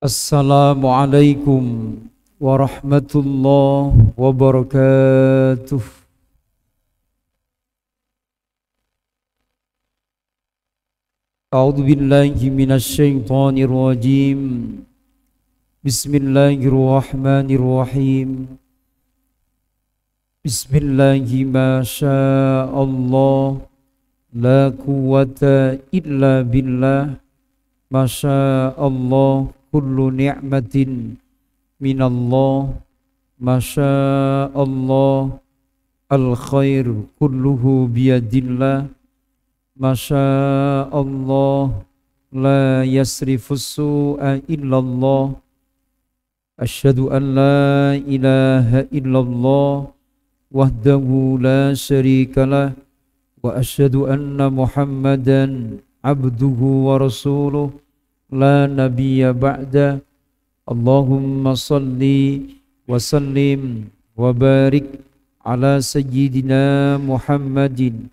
Assalamualaikum warahmatullahi wabarakatuh. A'udzu billahi minasy syaithanir rajim. Bismillahirrahmanirrahim. Bismillahi ma sya'allah la quwwata illa billah. Ma sya'allah kullu ni'matin minallah. Masya Allah al khair kulluhu biyadillah. Masya Allah la yasrifus su'a illallah. Asyhadu an la ilaha illallah wahdahu la syarikalah. Wa asyhadu anna Muhammadan abduhu wa rasuluh la nabiyya ba'da. Allahumma salli wa sallim wa barik ala sayyidina Muhammadin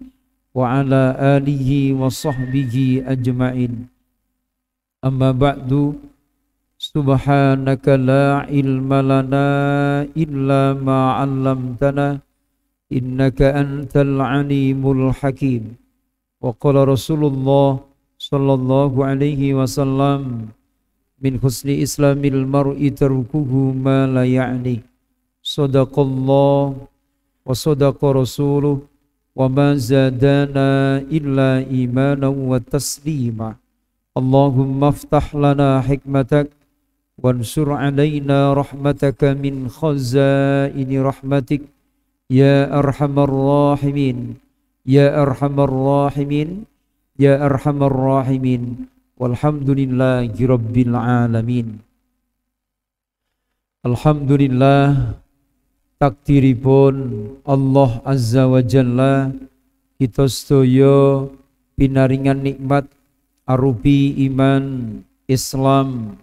wa ala alihi wa sahbihi ajma'in. Amma ba'du, subhanaka la ilma lana illa ma 'allamtana innaka antal alimul hakim. Wa qala Rasulullah sallallahu alaihi wasallam, min husni islamil mar'i tarkuhu ma la ya'ni. Sadaqallah wa sadaqa rasuluh wa ma zadana illa imanan wa taslima. Allahumma aftah lana hikmatak wansur alaina rahmataka min khazaini rahmatik ya arhamar rahimin ya arhamar rahimin ya arhamar rahimin. Walhamdulillahi rabbil alamin. Alhamdulillah, takdiripun Allah Azza wa Jalla kita sedaya pinaringan nikmat arupi iman, Islam,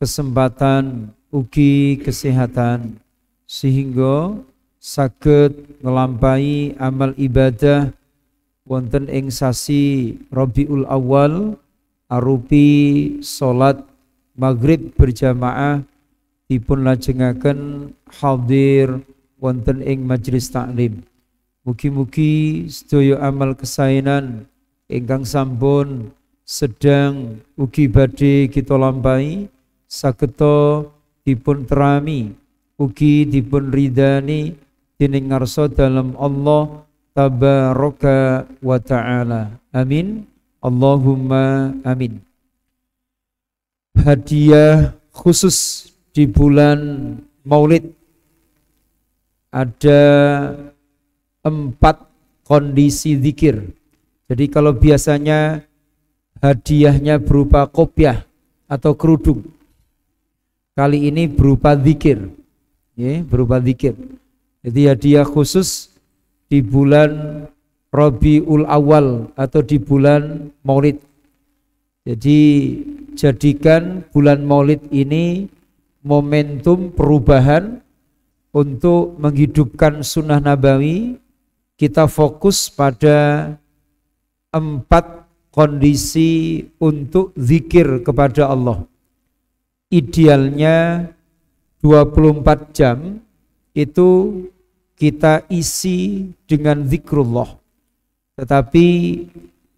kesempatan ugi kesehatan sehingga saged nglampahi amal ibadah wonten ing sasi Rabiul Awal arupi salat maghrib berjamaah dipun lajengaken hadir wonten ing majelis taklim. Mugi-mugi sedaya amal kesaenan ingkang sampun sedang ugi badhe kita lampahi sageta dipun terami ugi dipun ridani dening ngarsa dalem Allah tabaraka wa ta'ala. Amin. Allahumma amin. Hadiah khusus di bulan Maulid ada 4 kondisi zikir. Jadi kalau biasanya hadiahnya berupa kopiah atau kerudung, kali ini berupa zikir, ya, berupa zikir. Jadi hadiah khusus di bulan Rabiul Awal atau di bulan Maulid. Jadi jadikan bulan Maulid ini momentum perubahan untuk menghidupkan sunnah nabawi. Kita fokus pada 4 kondisi untuk zikir kepada Allah. Idealnya 24 jam itu kita isi dengan zikrullah. Tetapi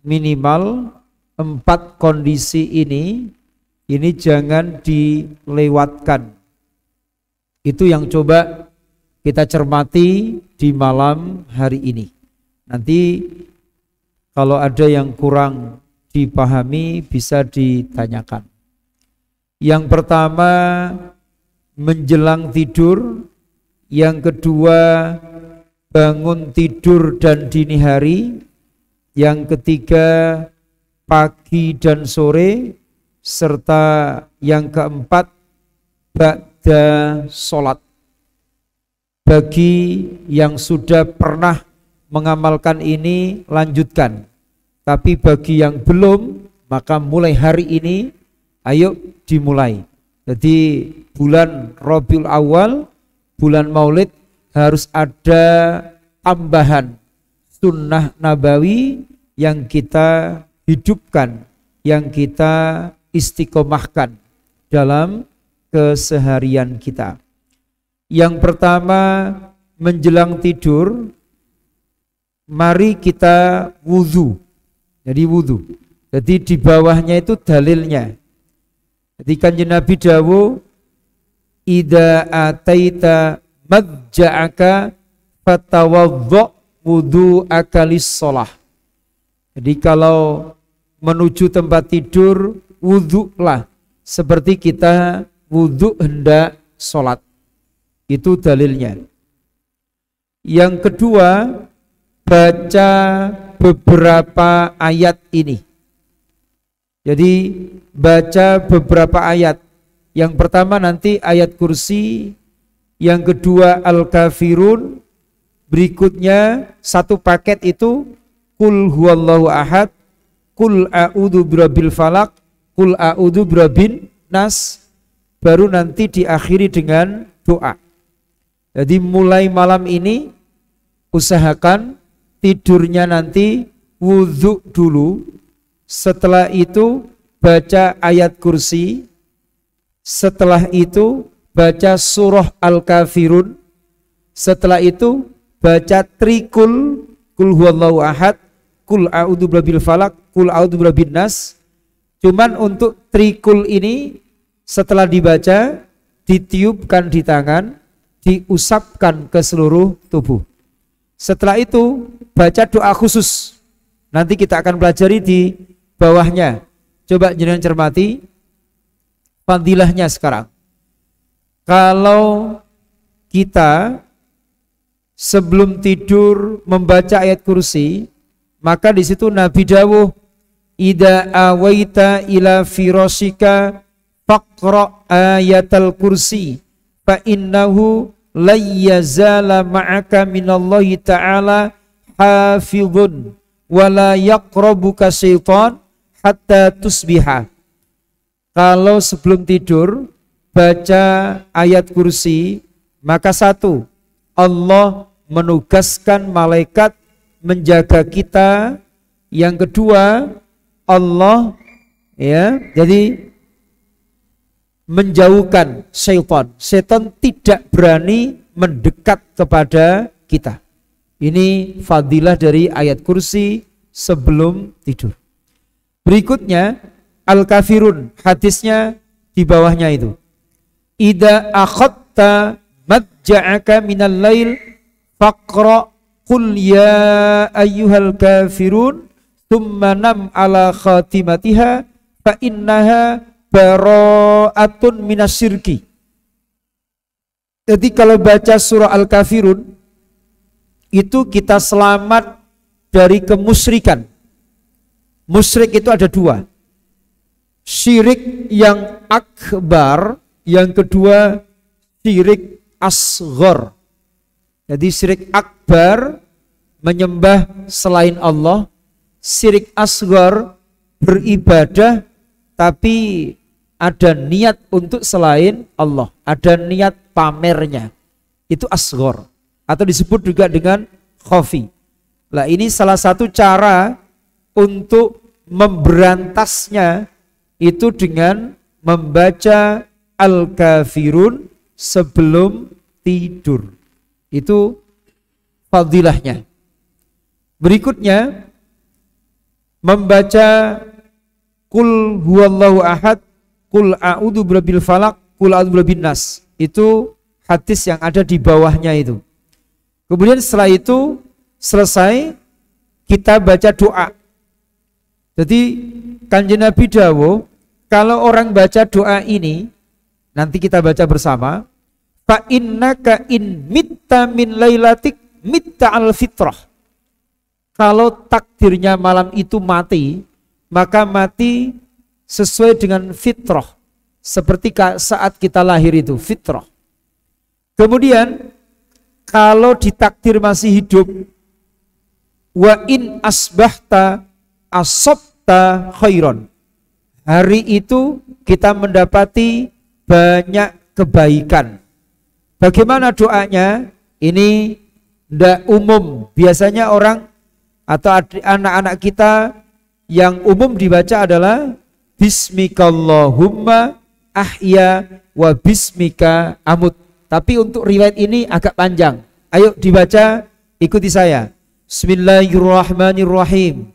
minimal 4 kondisi ini jangan dilewatkan. Itu yang coba kita cermati di malam hari ini. Nanti kalau ada yang kurang dipahami bisa ditanyakan. Yang pertama menjelang tidur, yang kedua bangun tidur dan dini hari, yang ketiga pagi dan sore, serta yang keempat ba'da sholat. Bagi yang sudah pernah mengamalkan ini lanjutkan, tapi bagi yang belum maka mulai hari ini ayo dimulai. Jadi bulan Rabiul Awal, bulan Maulid harus ada tambahan sunnah nabawi yang kita hidupkan, yang kita istiqomahkan dalam keseharian kita. Yang pertama, menjelang tidur, mari kita wudhu. Jadi wudhu. Jadi di bawahnya itu dalilnya. Jadi kanjeng Nabi dawuh, "Idza ataita madja'aka fatawaddo wudu'aka lis-shalah." Jadi kalau menuju tempat tidur, wudhulah seperti kita wudhu hendak sholat. Itu dalilnya. Yang kedua, baca beberapa ayat ini. Jadi baca beberapa ayat. Yang pertama nanti ayat kursi, yang kedua Al-Kafirun, berikutnya satu paket itu Qul huwallahu ahad, Qul a'udzu birabbil falaq, Qul a'udzu birabbin nas, baru nanti diakhiri dengan doa. Jadi mulai malam ini usahakan tidurnya nanti wudhu dulu, setelah itu baca ayat kursi, setelah itu baca surah Al-Kafirun, setelah itu baca trikul, Qul huwallahu ahad, Qul a'udzu birabbil falaq, Qul a'udzu birabbin nas. Cuman untuk trikul ini setelah dibaca, ditiupkan di tangan, diusapkan ke seluruh tubuh. Setelah itu baca doa khusus. Nanti kita akan pelajari di bawahnya. Coba jenengan cermati fadilahnya sekarang. Kalau kita sebelum tidur membaca ayat kursi, maka di situ Nabi dawuh, "Idza awaita ila firasika faqra ayatal kursi fa innahu la yazala ma'aka minallahi ta'ala hafizun wa la yaqrabuka syaitan hatta tusbiha." Kalau sebelum tidur baca ayat kursi, maka satu, Allah menugaskan malaikat menjaga kita. Yang kedua, Allah jadi menjauhkan syaitan. Syaitan tidak berani mendekat kepada kita. Ini fadilah dari ayat kursi sebelum tidur. Berikutnya Al-Kafirun, hadisnya di bawahnya itu. Idza akhadta madja'aka minal lail faqra qul ya ayyuhal kafirun thumma nam ala khatimatiha fa innaha bara'atun minasyirki. Jadi kalau baca surah Al-Kafirun itu kita selamat dari kemusyrikan. Musyrik itu ada dua. Syirik yang akbar, yang kedua syirik asghar. Jadi syirik akbar menyembah selain Allah, syirik asghar beribadah tapi ada niat untuk selain Allah, ada niat pamernya. Itu asghar atau disebut juga dengan khafi. Lah ini salah satu cara untuk memberantasnya itu dengan membaca Al-Kafirun sebelum tidur. Itu fadilahnya. Berikutnya membaca Qul huwallahu ahad, Qul a'udzu birabbil falaq, Qul a'udzu birabbin nas. Itu hadis yang ada di bawahnya itu. Kemudian setelah itu selesai kita baca doa. Jadi kanjeng Nabi dawuh, kalau orang baca doa ini, nanti kita baca bersama, fa innaka in mitta min lailatik mitta al fitrah. Kalau takdirnya malam itu mati, maka mati sesuai dengan fitrah, seperti saat kita lahir itu fitrah. Kemudian kalau ditakdir masih hidup, wa in asbahta asabta khairon. Hari itu kita mendapati banyak kebaikan. Bagaimana doanya? Ini tidak umum. Biasanya orang atau anak-anak kita yang umum dibaca adalah Bismikallahumma ahya wa bismika amut. Tapi untuk riwayat ini agak panjang. Ayo dibaca, ikuti saya. Bismillahirrahmanirrahim.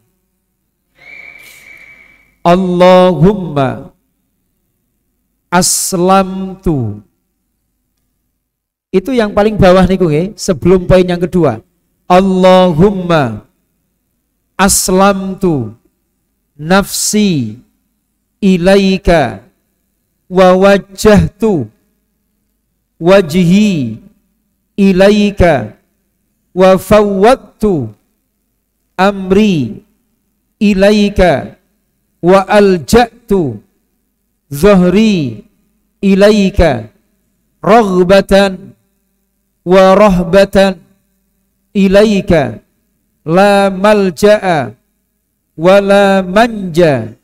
Allahumma aslamtu. Itu yang paling bawah nih nggih, sebelum poin yang kedua. Allahumma aslamtu nafsi ilaika wa wajjahtu wajhi ilaika wa fawwadtu amri ilaika wa alja'tu zahri ilaika raghbatan wa rahbatan ilaika la malja'a wa la manja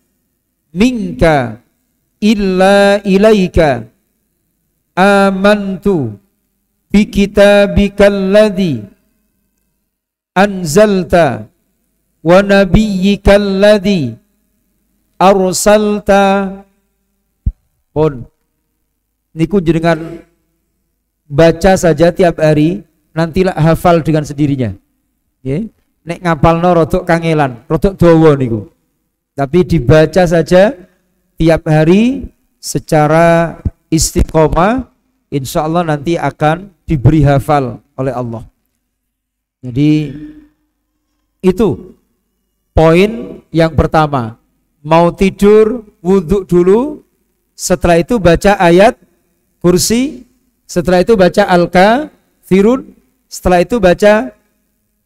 minka illa ilaika amantu bi kitabikal ladzi anzalta wa nabiyyikal ladzi arsalta. Pun niku jenengan baca saja tiap hari, nantilah hafal dengan sendirinya. Nggih, nek ngapalno rodok kangelan, rodok dawa niku. Tapi dibaca saja tiap hari secara istiqomah, insya Allah nanti akan diberi hafal oleh Allah. Jadi itu poin yang pertama. Mau tidur, wudhu dulu, setelah itu baca ayat kursi, setelah itu baca al-kafirun, setelah itu baca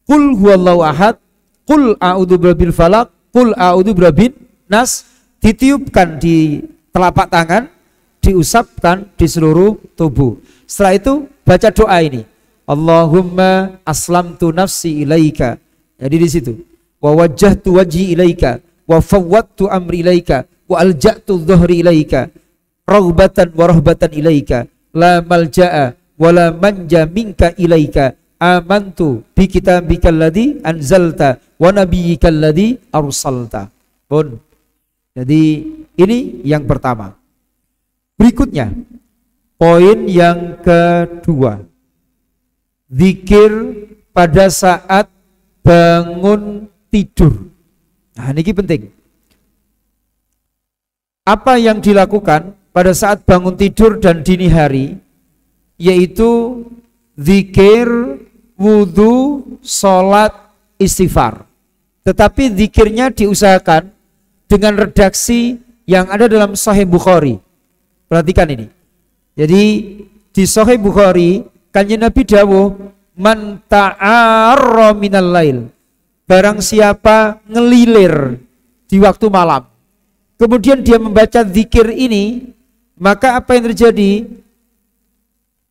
qul huwallahu ahad, qul a'udzu birabbil falaq, qul a'udzu birabbin nas, ditiupkan di telapak tangan, diusapkan di seluruh tubuh. Setelah itu baca doa ini. Allahumma aslamtu nafsi ilaika. Jadi di situ. Wa wajjahtu wajhi ilaika wa fawwadtu amri ilaika wa alja'tu dhuhri ilaika raghbatan wa rahbatan ilaika la malja'a wa la manja minka ilaika amantu bi kitabikal ladzi anzalta wa nabiyyikal ladzi arsalta. Pun. Jadi ini yang pertama. Berikutnya poin yang kedua, zikir pada saat bangun tidur. Nah, ini penting. Apa yang dilakukan pada saat bangun tidur dan dini hari, yaitu zikir, wudhu, sholat, istighfar. Tetapi zikirnya diusahakan dengan redaksi yang ada dalam Sahih Bukhari. Perhatikan ini. Jadi di Sahih Bukhari, Kanjeng Nabi dawuh, man ta'arra minal lail. Barang siapa ngelilir di waktu malam, kemudian dia membaca zikir ini, maka apa yang terjadi?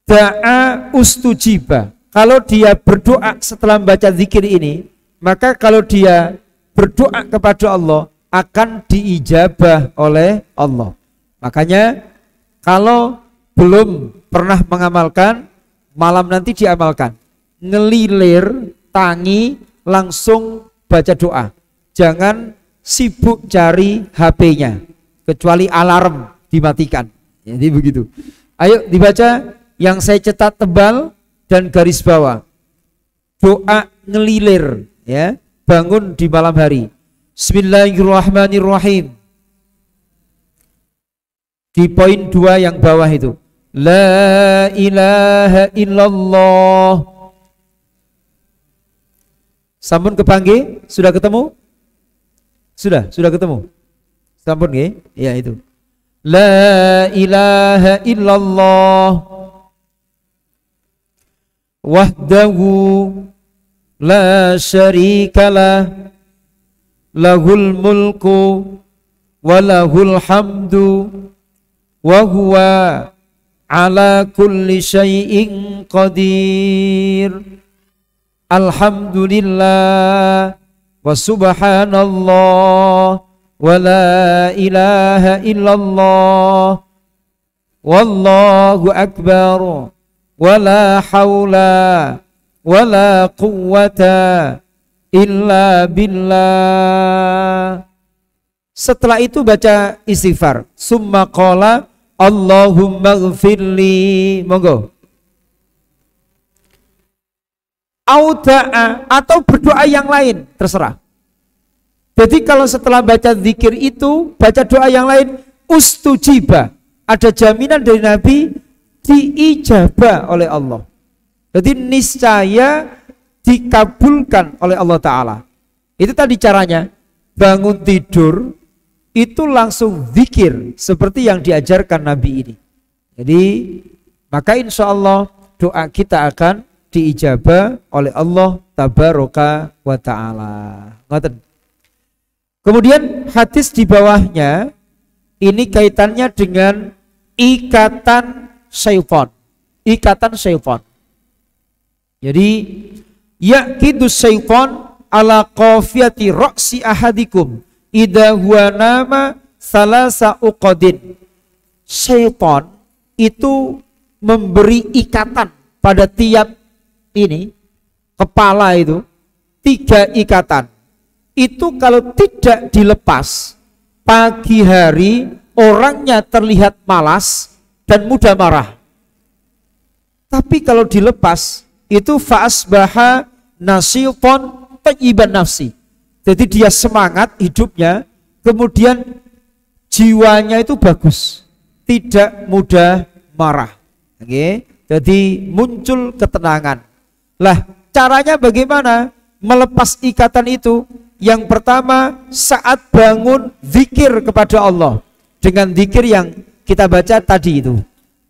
Da'a ustujiba. Kalau dia berdoa setelah membaca zikir ini, maka kalau dia berdoa kepada Allah, akan diijabah oleh Allah. Makanya kalau belum pernah mengamalkan, malam nanti diamalkan. Ngelilir, tangi, langsung baca doa. Jangan sibuk cari HP-nya, kecuali alarm dimatikan. Jadi begitu. Ayo dibaca yang saya cetak tebal dan garis bawah. Doa ngelilir, ya, bangun di malam hari. Bismillahirrahmanirrahim. Di poin 2 yang bawah itu. La ilaha illallah. Sampun kepanggih? Sudah ketemu? Sudah ketemu. Sampun nggih? Ya itu. La ilaha illallah wahdahu la syarikalah lahul mulku wa lahul hamdu wa huwa ala kulli syai'in qadir. Alhamdulillah wa subhanallah wa la ilaha illallah wallahu akbar wa la hawla wa la quwwata illa billah. Setelah itu baca istighfar. Summa qala Allahumma ghfirli, monggo. Auda'a, atau berdoa yang lain, terserah. Jadi kalau setelah baca zikir itu, baca doa yang lain, ustujiba, ada jaminan dari Nabi diijabah oleh Allah. Jadi niscaya dikabulkan oleh Allah Ta'ala. Itu tadi caranya. Bangun tidur itu langsung zikir seperti yang diajarkan Nabi ini. Jadi maka insya Allah doa kita akan diijabah oleh Allah Tabaraka wa Ta'ala. Kemudian hadis di bawahnya ini kaitannya dengan ikatan syaitan. Ikatan syaitan. Jadi yaqidu syaitan ala qafiyati ra'si ahadikum idza huwa nama salasa uqadin. Syaitan itu memberi ikatan pada tiap ini kepala itu 3 ikatan. Itu kalau tidak dilepas pagi hari orangnya terlihat malas dan mudah marah. Tapi kalau dilepas itu fa'asbaha nasyitun thayyiban nafsi. Jadi dia semangat hidupnya, kemudian jiwanya itu bagus, tidak mudah marah. Oke, jadi muncul ketenangan. Lah, caranya bagaimana melepas ikatan itu? Yang pertama, saat bangun zikir kepada Allah dengan zikir yang kita baca tadi itu,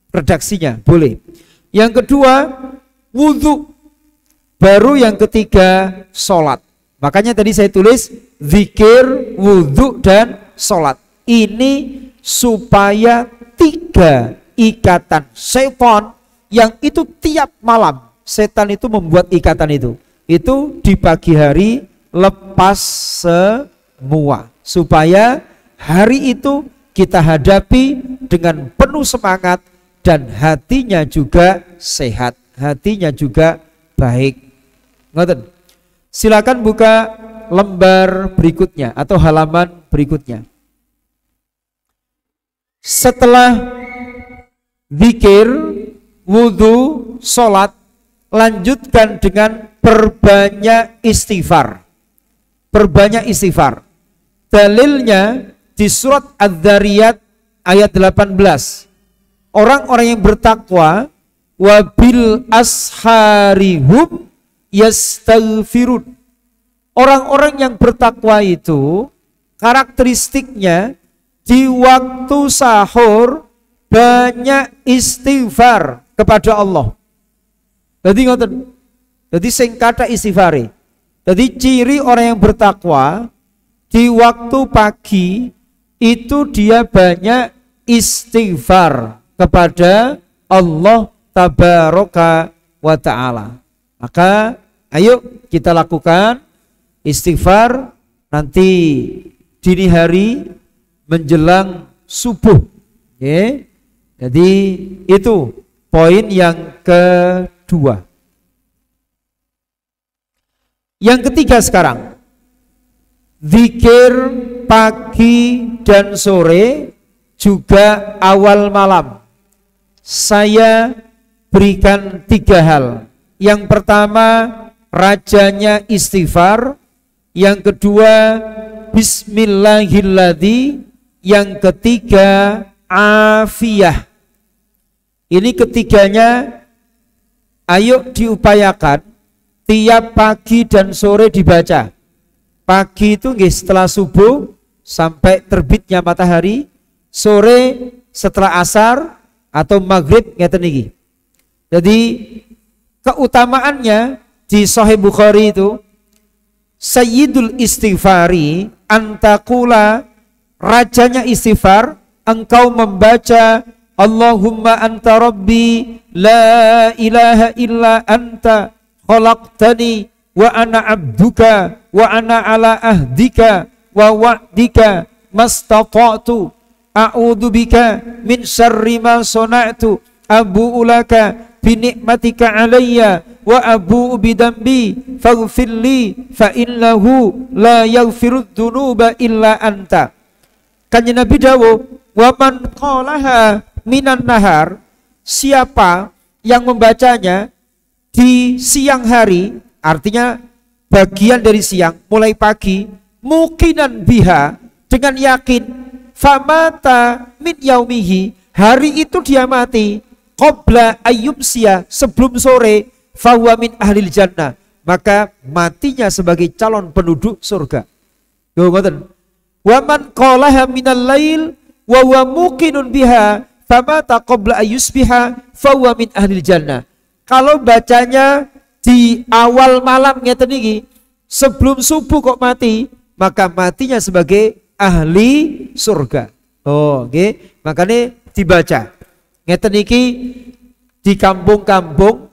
redaksinya boleh. Yang kedua, wudhu. Baru yang ketiga, sholat. Makanya tadi saya tulis zikir, wudhu, dan sholat. Ini supaya 3 ikatan setan yang itu tiap malam setan itu membuat ikatan itu di pagi hari lepas semua, supaya hari itu kita hadapi dengan penuh semangat dan hatinya juga sehat, hatinya juga baik. Ngoten. Silakan buka lembar berikutnya atau halaman berikutnya. Setelah zikir, wudhu, sholat, lanjutkan dengan perbanyak istighfar. Perbanyak istighfar. Dalilnya di surat Adz-Dzariyat ayat 18. Orang-orang yang bertakwa wabil asharihum yastaghfirun. Orang-orang yang bertakwa itu karakteristiknya di waktu sahur banyak istighfar kepada Allah. Jadi ngoten. Jadi sing kata istighfar. Jadi ciri orang yang bertakwa di waktu pagi itu dia banyak istighfar kepada Allah Tabaraka wa Ta'ala. Maka ayo kita lakukan istighfar nanti dini hari menjelang subuh. Okay. Jadi itu poin yang kedua. Yang ketiga sekarang, zikir pagi dan sore juga awal malam. Saya berikan 3 hal. Yang pertama, rajanya istighfar. Yang kedua, bismillahilladzi. Yang ketiga, afiyah. Ini ketiganya ayo diupayakan tiap pagi dan sore dibaca. Pagi itu setelah subuh sampai terbitnya matahari, sore setelah asar atau maghrib ngeten iki. Jadi keutamaannya di Sahih Bukhari itu sayyidul istighfari antakula, rajanya istighfar engkau membaca Allahumma anta rabbi la ilaha illa anta khalaqtani wa ana abduka wa ana ala ahdika wa wa'dika mastata'tu a'udzu bika min syarri ma sana'tu abu'u laka bi ni'matika alayya wa abu'u bi dambi faghfirli fa innahu la yaghfirudz dzunuba illa anta. Kanjeng Nabi dawuh wa man qalaha minan nahar, siapa yang membacanya di siang hari, artinya bagian dari siang, mulai pagi, mukinan biha, dengan yakin, famata min yaumihi, hari itu dia mati, qabla ayyumsiya, sebelum sore, fahuwa min ahlil jannah, maka matinya sebagai calon penduduk surga. Wa man qalaha minal lail wa huwa muqinun biha famata qabla ayyusbiha fahuwa min ahlil jannah. Kalau bacanya di awal malam ngeten iki, sebelum subuh kok mati, maka matinya sebagai ahli surga. Oh, nggih, makanya dibaca. Ngeten iki di kampung-kampung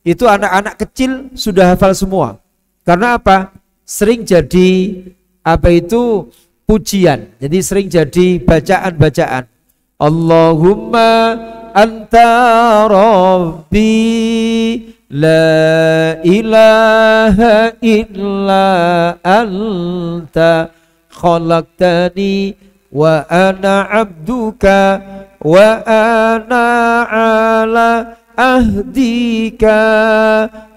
itu anak-anak kecil sudah hafal semua. Karena apa? Sering jadi pujian. Jadi sering jadi bacaan-bacaan. Allahumma anta rabbi la ilaha illa anta khalaqtani wa ana abduka wa ana ala ahdika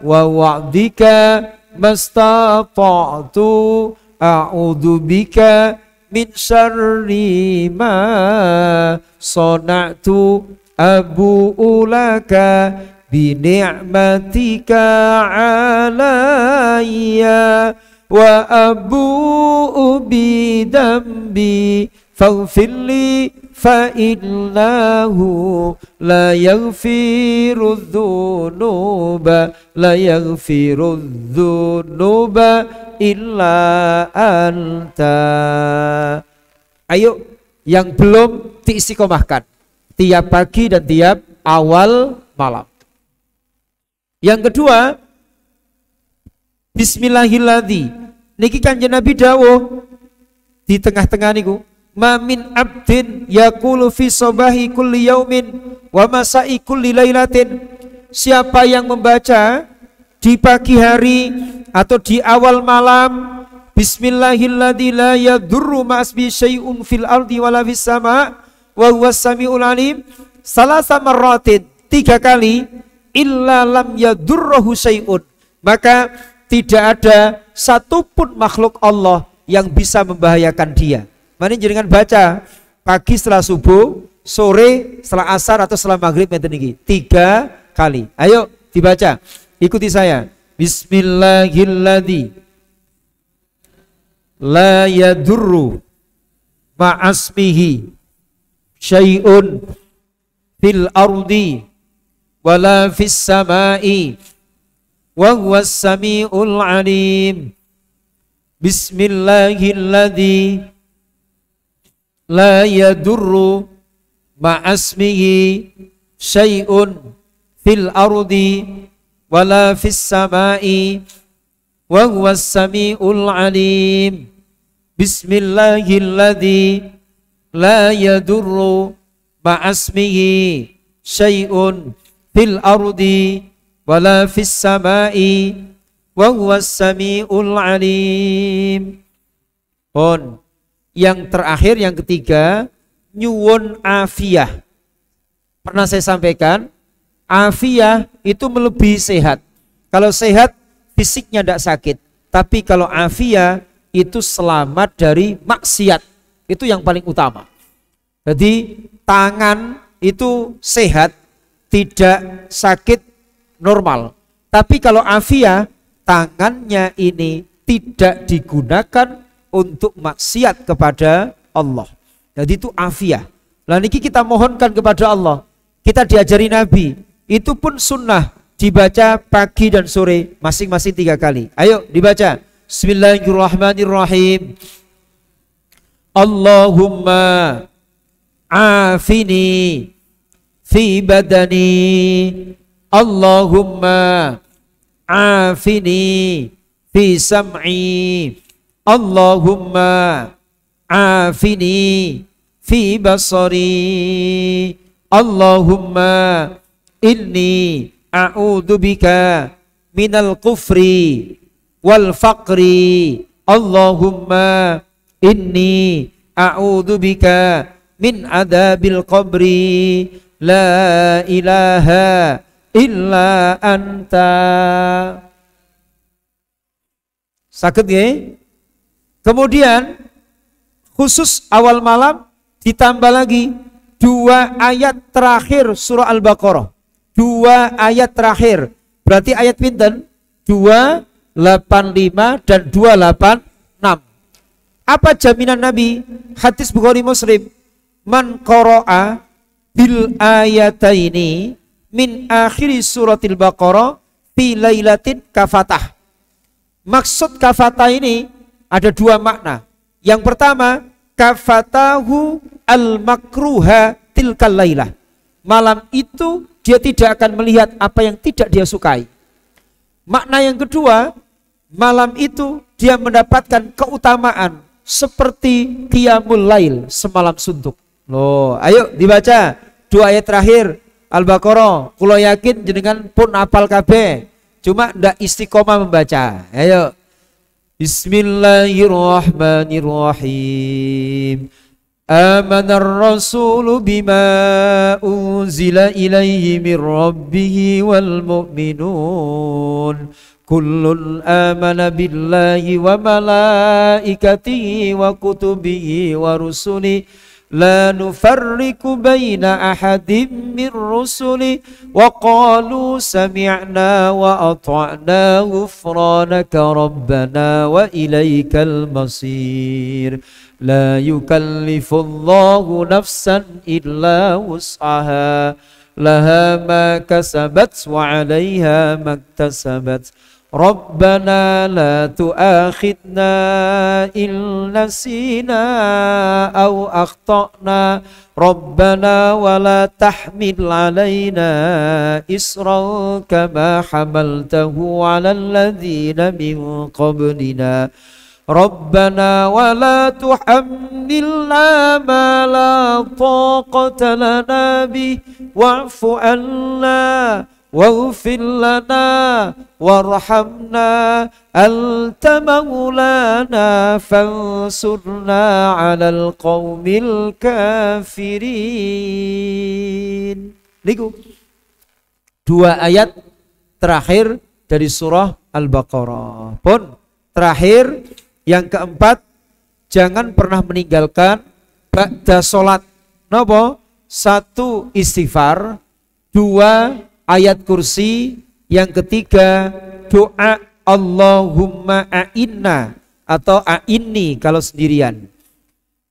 wa wa'dika mastata'tu a'udzu bika min syarri ma sana'tu abu'u laka bi ni'matika alayya wa abu'u bi dambi faghfirli fa innahu la yaghfiru dzunuba illa anta. Ayo yang belum diistiqomahkan tiap pagi dan tiap awal malam. Yang kedua, bismillahilladzi, niki Kanjeng Nabi dawuh di tengah-tengah niku, ma min abdin yaqulu fi sabahi kulli yaumin wa masai kulli lailatin, siapa yang membaca di pagi hari atau di awal malam bismillahilladzi la yadurru ma'asbi syai'un fil ardi wala fis sama' wa huwas samiul alim salasa marratin, 3 kali, illa lam yadurruhu syai'un, maka tidak ada satupun makhluk Allah yang bisa membahayakan dia. Mari jenengan baca pagi setelah subuh, sore setelah asar atau setelah maghrib, 3 kali. Ayo dibaca, ikuti saya. Bismillahilladzi la yadurru ma'asmihi syai'un fil ardi wala fis sama'i wa huwas samiul alim. Bismillahilladzi la yadurru ma'asmihi syai'un fil ardi wala fis sama'i wa huwas samiul alim. Bismillahilladzi la yadurru ma'asmihi syai'un fil ardi wala fis sama'i wa huwas samiul alim. Pon yang terakhir, yang ketiga, nyuwun afiyah. Pernah saya sampaikan, afiyah itu melebihi sehat. Kalau sehat, fisiknya tidak sakit. Tapi kalau afiyah, itu selamat dari maksiat. Itu yang paling utama. Jadi tangan itu sehat, tidak sakit, normal. Tapi kalau afiyah, tangannya ini tidak digunakan untuk maksiat kepada Allah. Jadi itu afiyah. Lah niki kita mohonkan kepada Allah. Kita diajari Nabi, itu pun sunnah dibaca pagi dan sore masing-masing 3 kali. Ayo dibaca. Bismillahirrahmanirrahim. Allahumma afini fi badani. Allahumma afini fi sam'i. Allahumma afini fi basari. Allahumma inni a'udzu bika minal kufri wal faqri. Allahumma inni a'udzu bika min adabil qabri. la ilaha illa anta. Saged nggih? Kemudian khusus awal malam ditambah lagi 2 ayat terakhir surah Al-Baqarah. 2 ayat terakhir. Berarti ayat pinten? 285 dan 286. Apa jaminan Nabi? Hadis Bukhari Muslim. Man qara'a bil ayataini min akhiri suratil Baqarah fi lailatin kafatah. Maksud kafatah ini ada 2 makna. Yang pertama, kafatahu al-makruha tilkal lailah. Malam itu dia tidak akan melihat apa yang tidak dia sukai. Makna yang kedua, malam itu dia mendapatkan keutamaan seperti qiyamul lail, semalam suntuk. Loh, ayo dibaca 2 ayat terakhir Al-Baqarah. Kulo yakin jenengan pun hafal kabeh. Cuma ndak istiqomah membaca. Ayo. Bismillahirrahmanirrahim. Amanar rasulu bima unzila ilaihi min rabbihi wal mu'minun. Kullun amana billahi wa malaikatihi wa kutubihi wa rusuli. La nufarriqu baina ahadin min rusuli wa qalu sami'na wa ata'na ghufranaka rabbana wa ilaikal masir. La yukallifullahu nafsan illa wus'aha laha ma kasabat wa 'alaiha maktasabat. Rabbana la tu'akhidna in nasina aw akhtana. Rabbana wa la tahmil alaina isran kama hamaltahu ala alladhina min qablina. Rabbana wa la tuhammilna ma la taqata lana bih wa'fu 'anna waghfir lana warhamna anta maulana fansurna 'alal qaumil kafirin. Niku 2 ayat terakhir dari surah Al-Baqarah. Pun terakhir yang keempat, jangan pernah meninggalkan ba'da salat. Napa? 1 istighfar, 2 ayat kursi, yang ketiga doa Allahumma a'inna atau a'inni kalau sendirian.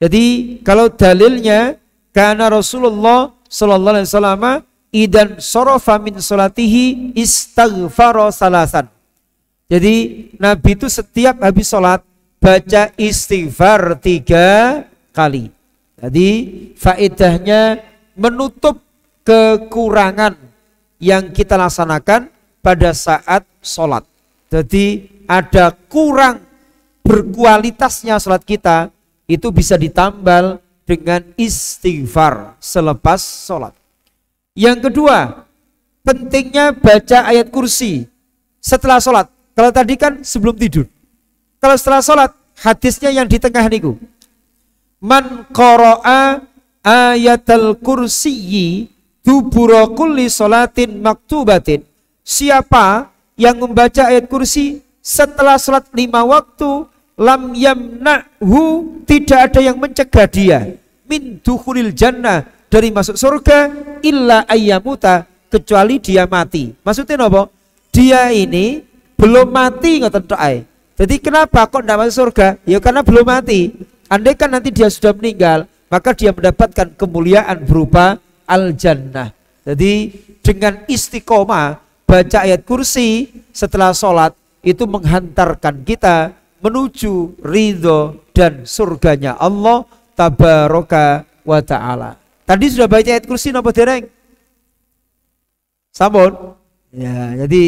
Jadi kalau dalilnya karena Rasulullah sallallahu alaihi wasallam idan sarafa min salatihi istaghfara salasan. Jadi Nabi itu setiap habis salat baca istighfar 3 kali. Jadi faedahnya menutup kekurangan yang kita laksanakan pada saat sholat. Jadi ada kurang berkualitasnya sholat kita, itu bisa ditambal dengan istighfar selepas sholat. Yang kedua, pentingnya baca ayat kursi setelah sholat. Kalau tadi kan sebelum tidur. Kalau setelah sholat, hadisnya yang di tengah niku. Man qara'a ayatal kursiyyi dubura kulli sholatin maktubatin. Siapa yang membaca ayat kursi setelah sholat 5 waktu, lam yamna'hu, tidak ada yang mencegah dia min dukhulil jannah, dari masuk surga, illa ayyamuta, kecuali dia mati. Maksudnya apa? Dia ini belum mati ngoten tok ae. Jadi kenapa kok tidak masuk surga? Ya karena belum mati. Andai kan nanti dia sudah meninggal, maka dia mendapatkan kemuliaan berupa al-jannah. Jadi dengan istiqomah baca ayat kursi setelah sholat, itu menghantarkan kita menuju ridho dan surganya Allah tabaraka wa ta'ala. Tadi sudah baca ayat kursi napa dereng? Sampun? Ya, jadi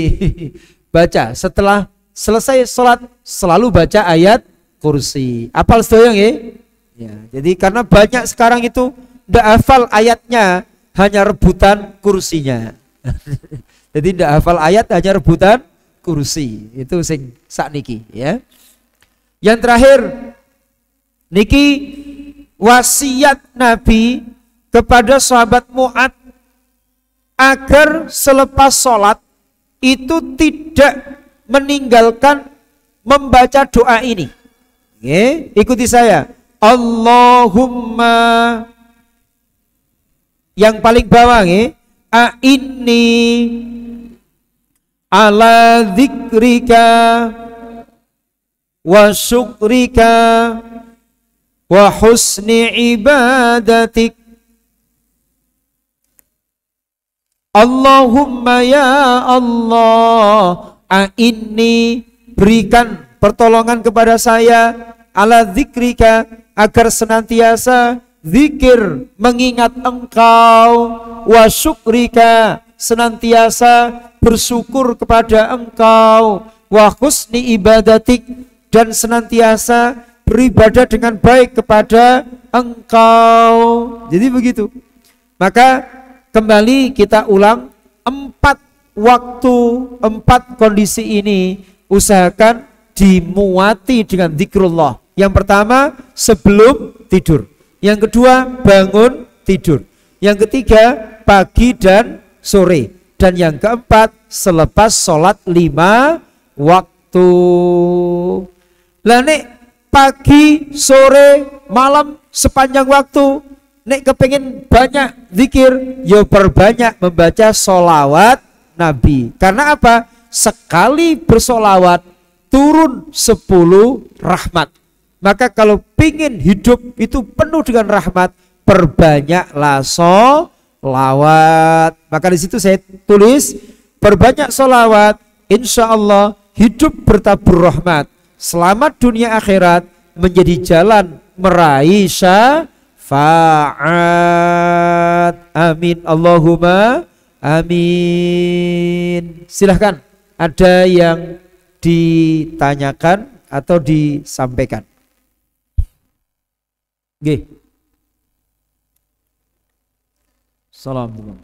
baca setelah selesai sholat selalu baca ayat kursi. Apal sedaya nggih? Ya, jadi karena banyak sekarang itu ndak hafal ayatnya, hanya rebutan kursinya. Jadi ndak hafal ayat, hanya rebutan kursi. Itu sing sakniki ya. Yang terakhir niki wasiat Nabi kepada sahabat Mu'ad agar selepas sholat itu tidak meninggalkan membaca doa ini. Oke, ikuti saya. Allahumma, yang paling bawah a'inni ala dzikrika wa syukrika wa husni ibadatik. Allahumma ya Allah, a'inni, berikan pertolongan kepada saya, ala dzikrika, agar senantiasa zikir mengingat Engkau, wa syukrika, senantiasa bersyukur kepada Engkau, wa husni ibadatik, dan senantiasa beribadah dengan baik kepada Engkau. Jadi begitu. Maka kembali kita ulang 4 waktu, 4 kondisi ini usahakan dimuati dengan zikrullah. Yang pertama sebelum tidur, yang kedua bangun tidur, yang ketiga pagi dan sore, dan yang keempat selepas sholat 5 waktu. Lah nek pagi, sore, malam, sepanjang waktu nek kepengen banyak zikir, yo perbanyak membaca sholawat Nabi. Karena apa? Sekali bersolawat turun 10 rahmat. Maka kalau pingin hidup itu penuh dengan rahmat, perbanyaklah sholawat. Maka di situ saya tulis perbanyak sholawat, insya Allah hidup bertabur rahmat. Selamat dunia akhirat, menjadi jalan meraih syafaat. Amin Allahumma amin. Silahkan, ada yang ditanyakan atau disampaikan? Nggih. Assalamualaikum.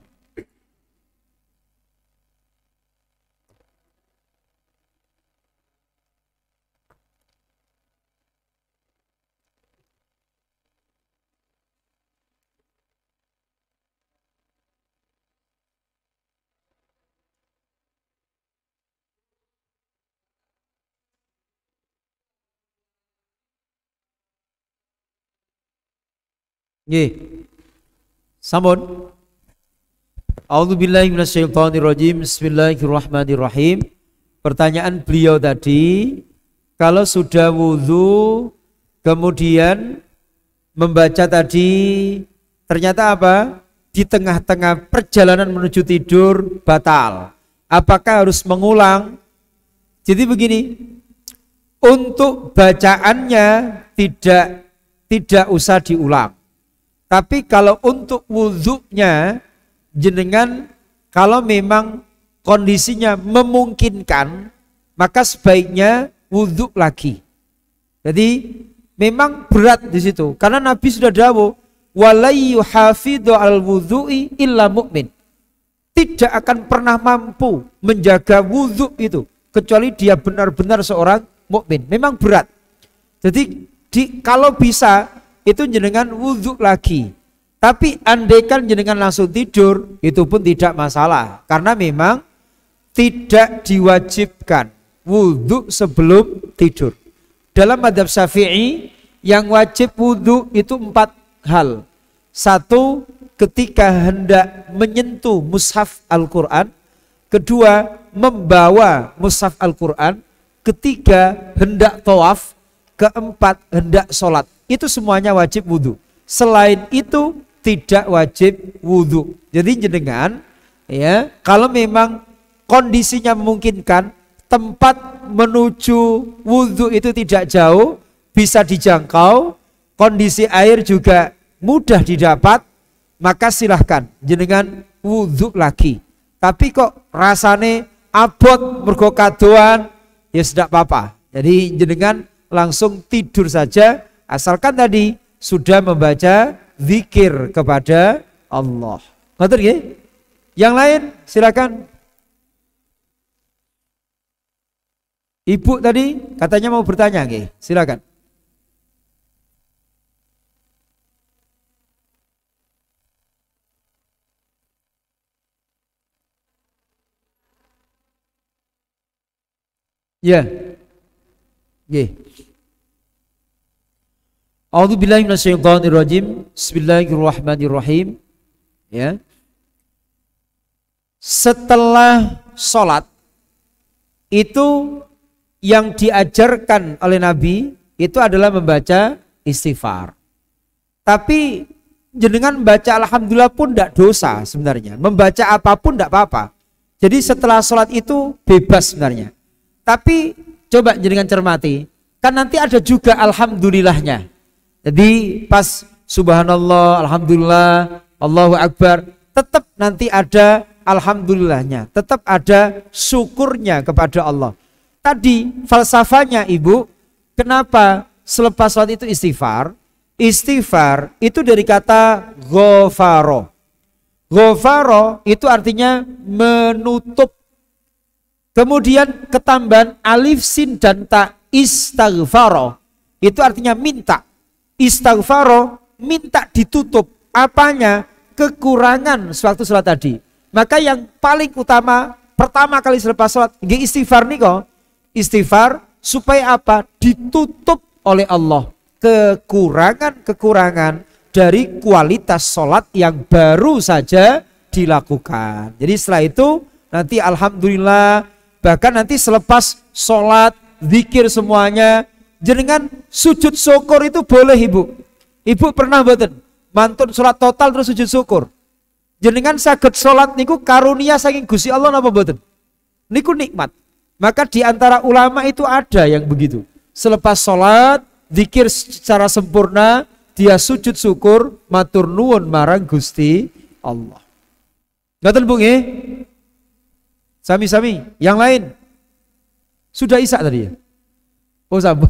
Nggih. Sampun. A'udzubillahi minasyaitonirrajim. Bismillahirrahmanirrahim. Pertanyaan beliau tadi, kalau sudah wudhu kemudian membaca tadi, ternyata apa? Di tengah-tengah perjalanan menuju tidur batal. Apakah harus mengulang? Jadi begini, untuk bacaannya tidak usah diulang. Tapi kalau untuk wudhunya, jenengan kalau memang kondisinya memungkinkan, maka sebaiknya wudhu lagi. Jadi memang berat di situ, karena Nabi sudah dawuh, wala yuhafidhu al wudhu'i illa mu'min. Tidak akan pernah mampu menjaga wudhu itu kecuali dia benar-benar seorang mukmin. Memang berat. Jadi kalau bisa itu jenengan wudhu lagi. Tapi andaikan jenengan langsung tidur, itu pun tidak masalah, karena memang tidak diwajibkan wudhu sebelum tidur. Dalam mazhab Syafi'i yang wajib wudhu itu 4 hal. 1, ketika hendak menyentuh mushaf Al-Quran. 2, membawa mushaf Al-Quran. 3, hendak tawaf. 4, hendak sholat. Itu semuanya wajib wudhu. Selain itu tidak wajib wudhu. Jadi jenengan ya, kalau memang kondisinya memungkinkan, tempat menuju wudhu itu tidak jauh, bisa dijangkau, kondisi air juga mudah didapat, maka silahkan jenengan wudhu lagi. Tapi kok rasane abot mergo kadoan, ya sudah apa-apa. Jadi jenengan langsung tidur saja, asalkan tadi sudah membaca zikir kepada Allah. Ngoten nggih? Yang lain silakan. Ibu tadi katanya mau bertanya nggih? Silakan. Ya. Nggih. A'udzubillahi minasyaitonirrajim. Bismillahirrahmanirrahim. Ya. Setelah sholat itu yang diajarkan oleh Nabi itu adalah membaca istighfar. Tapi jenengan baca alhamdulillah pun tidak dosa sebenarnya. Membaca apapun tidak apa-apa. Jadi setelah sholat itu bebas sebenarnya. Tapi coba jenengan cermati, kan nanti ada juga alhamdulillahnya. Jadi pas subhanallah, alhamdulillah, Allahu Akbar, tetap nanti ada alhamdulillahnya, tetap ada syukurnya kepada Allah. Tadi falsafahnya Ibu, kenapa selepas sholat itu istighfar? Istighfar itu dari kata ghafaro. Ghafaro itu artinya menutup. Kemudian ketambahan alif, sin, dan ta, istaghfaro. Itu artinya minta. Istaghfaro, minta ditutup. Apanya? Kekurangan sewaktu sholat tadi. Maka yang paling utama, pertama kali selepas sholat, istighfar nih kok. Istighfar supaya apa? Ditutup oleh Allah kekurangan-kekurangan dari kualitas sholat yang baru saja dilakukan. Jadi setelah itu nanti alhamdulillah, bahkan nanti selepas sholat, zikir semuanya, jenengan sujud syukur itu boleh Ibu. Ibu pernah mboten mantun sholat total terus sujud syukur? Jenengan saged sholat niku karunia saking Gusti Allah napa mboten? Niku nikmat. Maka di antara ulama itu ada yang begitu. Selepas sholat, zikir secara sempurna, dia sujud syukur, matur nuwun marang Gusti Allah. Ngoten Bu nggih? Sami-sami, yang lain sudah isak tadi ya? Oh sampun.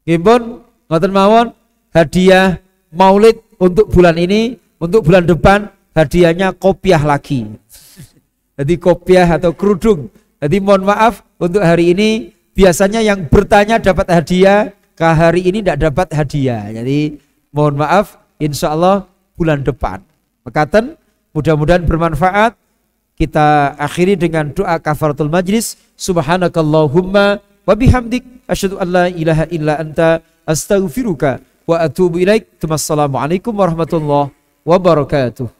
Nggih pun ngoten mawon, hadiah Maulid untuk bulan ini, untuk bulan depan hadiahnya kopiah lagi. Jadi kopiah atau kerudung. Jadi mohon maaf untuk hari ini biasanya yang bertanya dapat hadiah, ke hari ini tidak dapat hadiah. Jadi mohon maaf, insya Allah bulan depan. Mekaten, mudah-mudahan bermanfaat. Kita akhiri dengan doa kafaratul majlis. Subhanakallahumma wa bihamdik asyhadu an la ilaha illa anta astaghfiruka wa atubu ilaik. Wassalamualaikum warahmatullahi wabarakatuh.